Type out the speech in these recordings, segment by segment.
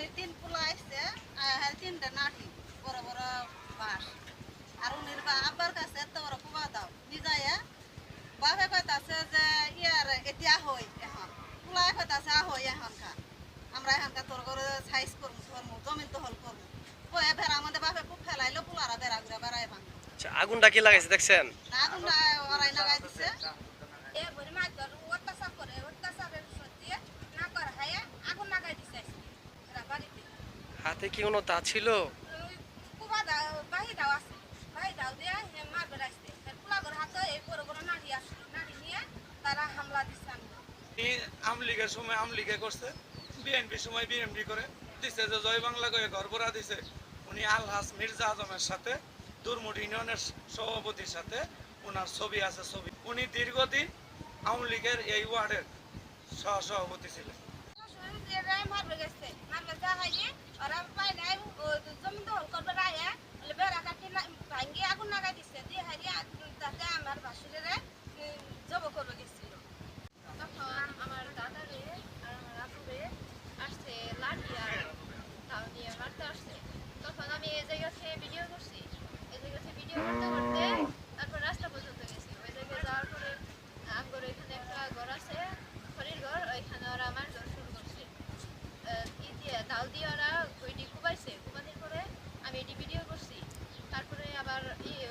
উনি 3 পোলা আইছে আর 3টা নাতি বড় বড় বাস আর উনির আব্বার কাছে এত বড় কুবা দাও নিজায়া বাপে কইতাছে যে ইয়ার এতিয়া হই এখন পোলা কইতাছে হই এখনকা আমরা এখনকা তোর ঘরে সাইজ করব ধরমু জমিন দখল করব কই এবার আমাদের বাপে খুব ফেলাইলো পোলারা বেড়া ঘুরে বেড়ায় ভাঙ আচ্ছা আগুনটা কি লাগাইছে দেখছেন আগুনটা ওরাই লাগাই দিছে এ বলি মা তোর অত্যাচার করে অত্যাচারের সত্যি না কর হায় আগুন লাগাই দিছে এরা বাড়িতে হাতে কি কোনো তা ছিল কুবা দাও বাহি দাও আছে বাহি দাও দিয়ে মার বেড়াইছে পোলা ঘর হাতে এই বড় বড় নাড়ি আসলো নাড়ি নিয়ে তারা হামলা দিচ্ছে আমলিগের সময় আমলিগে করছে বিএনপি সময় বিএনপি করে দিছে যে জয় বাংলা করে ঘর ভরা দিছে উনি আলহাজ মির্জা আজমের সাথে দুর্মুট ইউনিয়নের সভাপতির সাথে ওনার ছবি আছে ছবি উনি দীর্ঘদিন আওয়ামী লীগের এই ওয়ার্ডের সহসভাপতি ছিলেন মারবে গেছে মারবে যা হয় ওরা পায় নাই জমি দখল করবে রায় বেড়া কাটি ভাঙ্গি আগুন লাগাই দিচ্ছে দিয়ে হারিয়ে তাতে আমার ভাসুরের জব করবে গেছিল তখন আমার দাদারে আর আমার আপুরে আসছে লাঠি আর তাও নিয়ে মারতে আসছে তখন আমি এই জায়গা থেকে ভিডিও করছি এই জায়গা থেকে ভিডিও করতে করতে তারপর রাস্তা পর্যন্ত গেছি ওই জায়গায় যাওয়ার পরে আমগর এখানে একটা ঘর আছে খড়ির ঘর ওইখানে ওরা আমার ঘর শুরু করছে দাল দিয়ে ওরা ওইটি কুবাইছে কুবানোর পরে আমি এটি ভিডিও করছি তারপরে আবার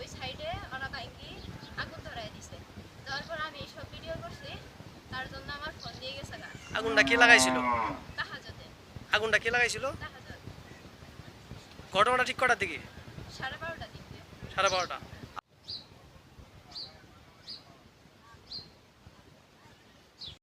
ওই সাইডে ওরা বাইকি আগুন ধরাই দিছে দেওয়ার পর আমি এইসব ভিডিও করছি তার জন্য আমার ফোন দিয়ে গেছে না আগুনটা কি লাগাইছিল তাহাজতে আগুনটা কি লাগাইছিল তাহাজত ঘটনাটা ঠিক কটার দিকে 12:30টার দিকে 12:30